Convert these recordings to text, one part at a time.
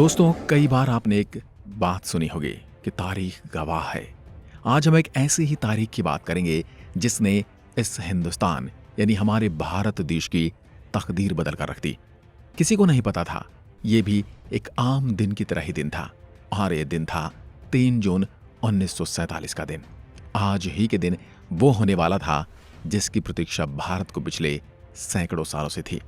दोस्तों, कई बार आपने एक बात सुनी होगी कि तारीख गवाह है। आज हम एक ऐसी ही तारीख की बात करेंगे जिसने इस हिंदुस्तान यानी हमारे भारत देश की तकदीर बदल कर रख दी। किसी को नहीं पता था, ये भी एक आम दिन की तरह ही दिन था और ये दिन था 3 जून 1947 का दिन। आज ही के दिन वो होने वाला था जिसकी प्रतीक्षा भारत को पिछले सैकड़ों सालों से थी।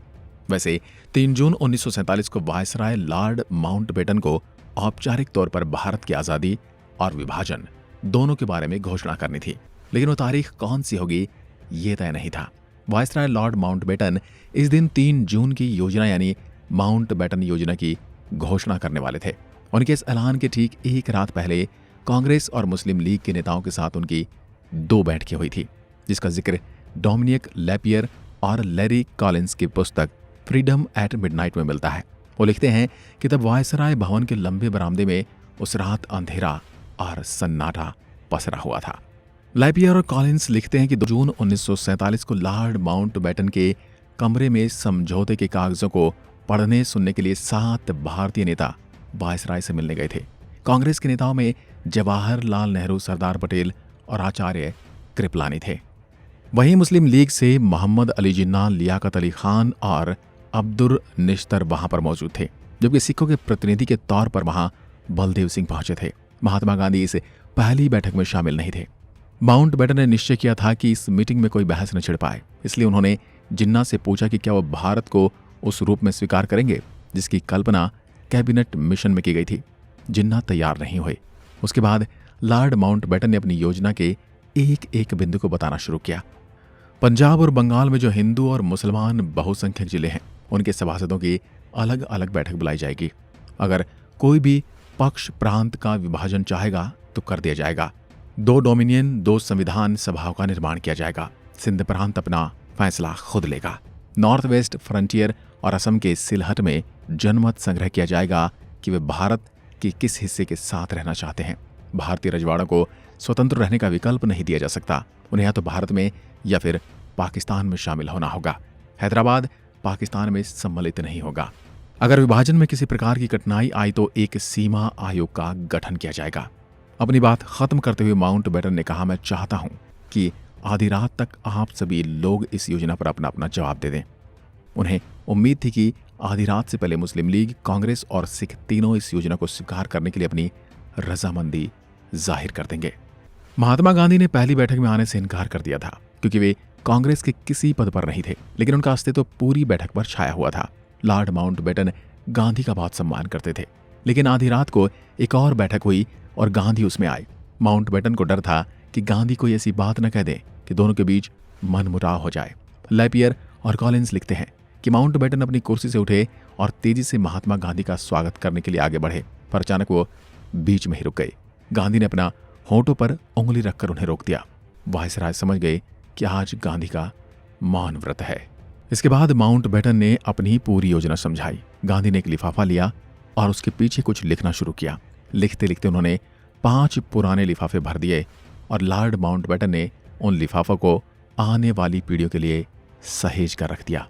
वैसे 3 जून 1947 को वायसराय लॉर्ड माउंटबेटन को औपचारिक तौर पर भारत की आजादी और विभाजन दोनों के बारे में घोषणा करनी थी, लेकिन वो तारीख कौन सी होगी ये तय नहीं था। वायसराय लॉर्ड माउंटबेटन इस दिन 3 जून की योजना यानी माउंटबेटन योजना की घोषणा करने वाले थे। उनके इस ऐलान के ठीक एक रात पहले कांग्रेस और मुस्लिम लीग के नेताओं के साथ उनकी 2 बैठकें हुई थी, जिसका जिक्र डोमिनिक लैपियर और लैरी कॉलिंस की पुस्तक फ्रीडम एट मिडनाइट में मिलता है। वो लिखते हैं कि तब वायसराय भवन के लंबे बरामदे में उस रात अंधेरा और सन्नाटा पसरा हुआ था। लैपियर और कॉलिंस लिखते हैं कि 2 जून 1947 को लॉर्ड माउंटबेटन के कमरे में समझौते के कागजों को पढ़ने सुनने के लिए 7 भारतीय नेता वायसराय से मिलने गए थे। कांग्रेस के नेताओं में जवाहरलाल नेहरू, सरदार पटेल और आचार्य कृपलानी थे। वहीं मुस्लिम लीग से मोहम्मद अली जिन्ना, लियाकत अली खान और अब्दुर निश्तर वहां पर मौजूद थे, जबकि सिखों के प्रतिनिधि के तौर पर वहां बलदेव सिंह पहुंचे थे। महात्मा गांधी इस पहली बैठक में शामिल नहीं थे। माउंटबेटन ने निश्चय किया था कि इस मीटिंग में कोई बहस न छिड़ पाए, इसलिए उन्होंने जिन्ना से पूछा कि क्या वो भारत को उस रूप में स्वीकार करेंगे जिसकी कल्पना कैबिनेट मिशन में की गई थी। जिन्ना तैयार नहीं हुए। उसके बाद लॉर्ड माउंटबेटन ने अपनी योजना के एक एक बिंदु को बताना शुरू किया। पंजाब और बंगाल में जो हिंदू और मुसलमान बहुसंख्यक जिले हैं, उनके सभासदों की अलग अलग बैठक बुलाई जाएगी। अगर कोई भी पक्ष प्रांत का विभाजन चाहेगा तो कर दिया जाएगा। 2 डोमिनियन 2 संविधान सभाओं का निर्माण किया जाएगा। सिंध प्रांत अपना फैसला खुद लेगा। नॉर्थ वेस्ट फ्रंटियर और असम के सिलहट में जनमत संग्रह किया जाएगा कि वे भारत के किस हिस्से के साथ रहना चाहते हैं। भारतीय रजवाड़ों को स्वतंत्र रहने का विकल्प नहीं दिया जा सकता। उन्हें या तो भारत में या फिर पाकिस्तान में शामिल होना होगा। हैदराबाद पाकिस्तान में सम्मिलित नहीं होगा। अगर विभाजन में किसी प्रकार की कठिनाई आई तो एक सीमा आयोग का गठन किया जाएगा। अपनी बात खत्म करते हुए माउंटबेटन ने कहा, मैं चाहता हूं कि आधी रात तक आप सभी लोग इस योजना पर अपना अपना जवाब दे दें। उन्हें उम्मीद थी कि आधी रात से पहले मुस्लिम लीग, कांग्रेस और सिख तीनों इस योजना को स्वीकार करने के लिए अपनी रजामंदी जाहिर कर देंगे। महात्मा गांधी ने पहली बैठक में आने से इनकार कर दिया था, क्योंकि वे कांग्रेस के किसी पद पर नहीं थे, लेकिन उनका अस्तित्व पूरी बैठक पर छाया हुआ था। लॉर्ड माउंटबेटन गांधी का बहुत सम्मान करते थे, लेकिन आधी रात को एक और बैठक हुई और गांधी उसमें आए। माउंटबेटन को डर था कि गांधी कोई ऐसी बात न कह दे कि दोनों के बीच मनमुटाव हो जाए। लैपियर और कॉलिंस लिखते हैं कि माउंटबेटन अपनी कुर्सी से उठे और तेजी से महात्मा गांधी का स्वागत करने के लिए आगे बढ़े, पर अचानक वो बीच में ही रुक गए। गांधी ने अपना होठों पर उंगली रखकर उन्हें रोक दिया। वायसराय समझ गए कि आज गांधी का मौन व्रत है। इसके बाद माउंटबेटन ने अपनी पूरी योजना समझाई। गांधी ने एक लिफाफा लिया और उसके पीछे कुछ लिखना शुरू किया। लिखते लिखते उन्होंने 5 पुराने लिफाफे भर दिए और लॉर्ड माउंटबेटन ने उन लिफाफों को आने वाली पीढ़ियों के लिए सहेज कर रख दिया।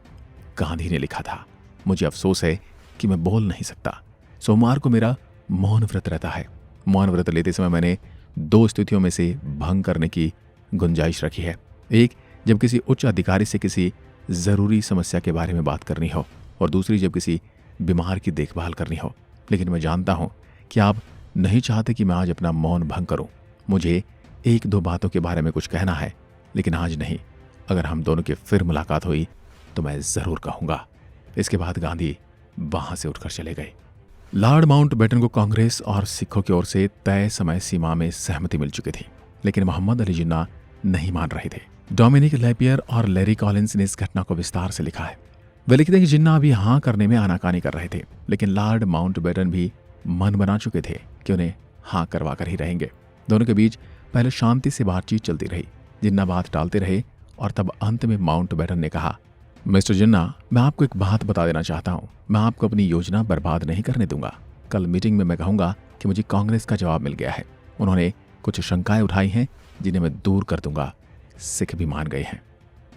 गांधी ने लिखा था, मुझे अफसोस है कि मैं बोल नहीं सकता। सोमवार को मेरा मौन व्रत रहता है। मौन व्रत लेते समय मैंने 2 स्थितियों में से भंग करने की गुंजाइश रखी है। एक, जब किसी उच्च अधिकारी से किसी जरूरी समस्या के बारे में बात करनी हो, और दूसरी जब किसी बीमार की देखभाल करनी हो। लेकिन मैं जानता हूं कि आप नहीं चाहते कि मैं आज अपना मौन भंग करूं। मुझे 1-2 बातों के बारे में कुछ कहना है, लेकिन आज नहीं। अगर हम दोनों की फिर मुलाकात हुई तो मैं जरूर कहूंगा। इसके बाद गांधी वहां से उठकर चले गए। लॉर्ड माउंटबेटन को कांग्रेस और सिखों की ओर से तय समय सीमा में सहमति मिल चुकी थी, लेकिन मोहम्मद अली जिन्ना नहीं मान रहे थे। डोमिनिक लैपियर और लैरी कॉलिंस ने इस घटना को विस्तार से लिखा है। वे लिखते हैं कि जिन्ना अभी हाँ करने में आनाकानी कर रहे थे, लेकिन लॉर्ड माउंटबेटन भी मन बना चुके थे कि उन्हें हाँ करवा कर ही रहेंगे। दोनों के बीच पहले शांति से बातचीत चलती रही। जिन्ना बात टालते रहे और तब अंत में माउंटबेटन ने कहा, मिस्टर जिन्ना, मैं आपको एक बात बता देना चाहता हूं। मैं आपको अपनी योजना बर्बाद नहीं करने दूंगा। कल मीटिंग में मैं कहूंगा कि मुझे कांग्रेस का जवाब मिल गया है। उन्होंने कुछ शंकाएं उठाई हैं जिन्हें मैं दूर कर दूंगा। सिख भी मान गए हैं।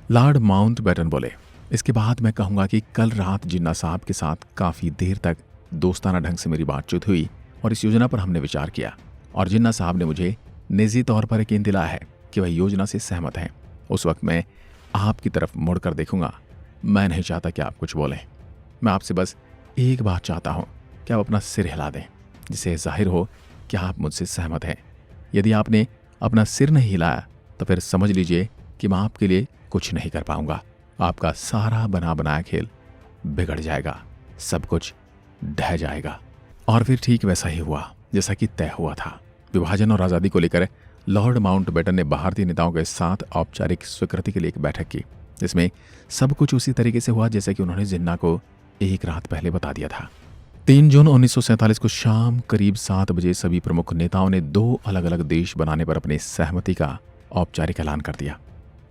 लॉर्ड माउंटबेटन बोले, इसके बाद मैं कहूंगा कि कल रात जिन्ना साहब के साथ काफी देर तक दोस्ताना ढंग से मेरी बातचीत हुई और इस योजना पर हमने विचार किया और जिन्ना साहब ने मुझे निजी तौर पर यकीन दिलाया है कि वह योजना से सहमत हैं। उस वक्त मैं आपकी तरफ मुड़कर देखूंगा। मैं नहीं चाहता कि आप कुछ बोलें। मैं आपसे बस एक बात चाहता हूं कि आप अपना सिर हिला दें, जिससे जाहिर हो कि आप मुझसे सहमत हैं। यदि आपने अपना सिर नहीं हिलाया तो फिर समझ लीजिए कि मैं आपके लिए कुछ नहीं कर पाऊंगा। आपका सारा बना बनाया खेल बिगड़ जाएगा, सब कुछ ढह जाएगा। और फिर ठीक वैसा ही हुआ जैसा कि तय हुआ था। विभाजन और आज़ादी को लेकर लॉर्ड माउंटबेटन ने भारतीय नेताओं के साथ औपचारिक स्वीकृति के लिए एक बैठक की, जिसमें सब कुछ उसी तरीके से हुआ जैसे कि उन्होंने जिन्ना को एक रात पहले बता दिया था। 3 जून 1947 को शाम करीब 7 बजे सभी प्रमुख नेताओं ने 2 अलग अलग देश बनाने पर अपनी सहमति का औपचारिक ऐलान कर दिया।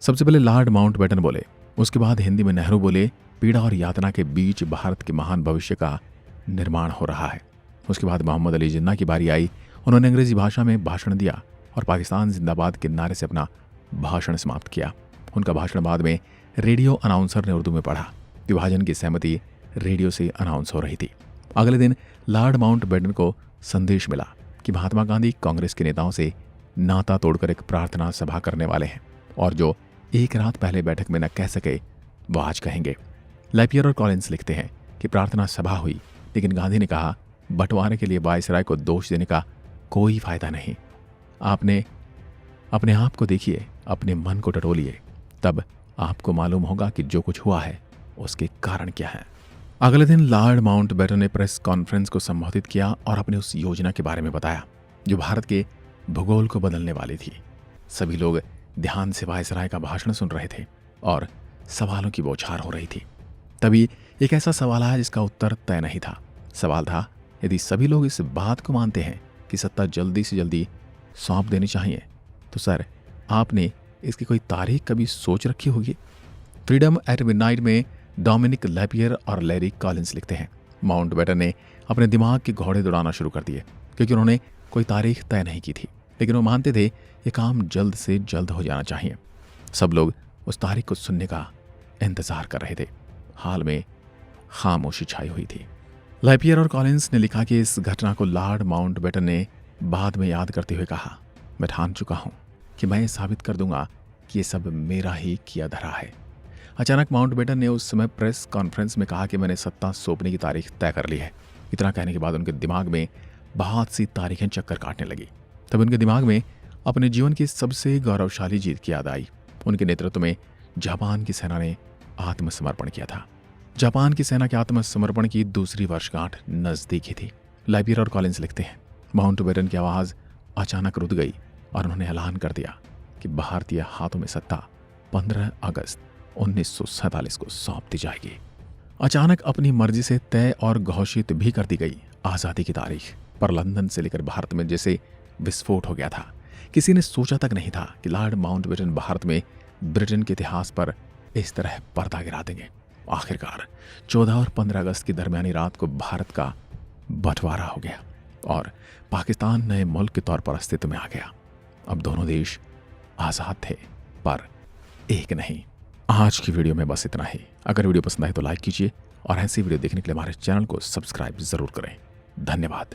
सबसे पहले लॉर्ड माउंटबेटन बोले, उसके बाद हिंदी में नेहरू बोले, पीड़ा और यातना के बीच भारत के महान भविष्य का निर्माण हो रहा है। उसके बाद मोहम्मद अली जिन्ना की बारी आई। उन्होंने अंग्रेजी भाषा में भाषण दिया और पाकिस्तान जिंदाबाद के नारे से अपना भाषण समाप्त किया। उनका भाषण बाद में रेडियो अनाउंसर ने उर्दू में पढ़ा। विभाजन की सहमति रेडियो से अनाउंस हो रही थी। अगले दिन लॉर्ड माउंटबेटन को संदेश मिला कि महात्मा गांधी कांग्रेस के नेताओं से नाता तोड़कर एक प्रार्थना सभा करने वाले हैं और जो एक रात पहले बैठक में न कह सके वो आज कहेंगे। लैपियर और कॉलिंस लिखते हैं कि प्रार्थना सभा हुई, लेकिन गांधी ने कहा, बंटवारे के लिए वायसराय को दोष देने का कोई फायदा नहीं। आपने अपने आप को देखिए, अपने मन को टटोलिए, तब आपको मालूम होगा कि जो कुछ हुआ है उसके कारण क्या है। अगले दिन लॉर्ड माउंटबेटन ने प्रेस कॉन्फ्रेंस को संबोधित किया और अपने उस योजना के बारे में बताया जो भारत के भूगोल को बदलने वाली थी। सभी लोग ध्यान से वायसराय का भाषण सुन रहे थे और सवालों की बौछार हो रही थी। तभी एक ऐसा सवाल आया जिसका उत्तर तय नहीं था। सवाल था, यदि सभी लोग इस बात को मानते हैं कि सत्ता जल्दी से जल्दी सौंप देनी चाहिए, तो सर आपने इसकी कोई तारीख कभी सोच रखी होगी? फ्रीडम एट मिडनाइट में डोमिनिक लैपियर और लैरी कॉलिंस लिखते हैं, माउंटबेटन ने अपने दिमाग के घोड़े दौड़ाना शुरू कर दिए क्योंकि उन्होंने कोई तारीख तय नहीं की थी, लेकिन वो मानते थे ये काम जल्द से जल्द हो जाना चाहिए। सब लोग उस तारीख को सुनने का इंतजार कर रहे थे। हाल में खामोशी छाई हुई थी। लैपियर और कॉलिंस ने लिखा कि इस घटना को लॉर्ड माउंटबेटन ने बाद में याद करते हुए कहा, मैं ठान चुका हूं कि मैं साबित कर दूंगा कि ये सब मेरा ही किया धरा है। अचानक माउंटबेटन ने उस समय प्रेस कॉन्फ्रेंस में कहा कि मैंने सत्ता सौंपने की तारीख तय कर ली है। इतना कहने के बाद उनके दिमाग में बहुत सी तारीखें चक्कर काटने लगी। तब उनके दिमाग में अपने जीवन की सबसे गौरवशाली जीत की याद आई। उनके नेतृत्व में जापान की सेना ने आत्मसमर्पण किया था। जापान की सेना के आत्मसमर्पण की दूसरी वर्षगांठ नजदीक ही थी। लैपियर और कॉलिंस लिखते हैं, माउंटबेटन की आवाज अचानक रुक गई और उन्होंने ऐलान कर दिया कि भारतीय हाथों में सत्ता 15 अगस्त 1947 को सौंप दी जाएगी। अचानक अपनी मर्जी से तय और घोषित भी कर दी गई आजादी की तारीख पर लंदन से लेकर भारत में जैसे विस्फोट हो गया था। किसी ने सोचा तक नहीं था कि लॉर्ड माउंटबेटन भारत में ब्रिटेन के इतिहास पर इस तरह पर्दा गिरा देंगे। आखिरकार 14 और 15 अगस्त की दरमियानी रात को भारत का बंटवारा हो गया और पाकिस्तान नए मुल्क के तौर पर अस्तित्व में आ गया। अब दोनों देश आजाद थे पर एक नहीं। आज की वीडियो में बस इतना ही। अगर वीडियो पसंद आए तो लाइक कीजिए और ऐसी वीडियो देखने के लिए हमारे चैनल को सब्सक्राइब जरूर करें। धन्यवाद।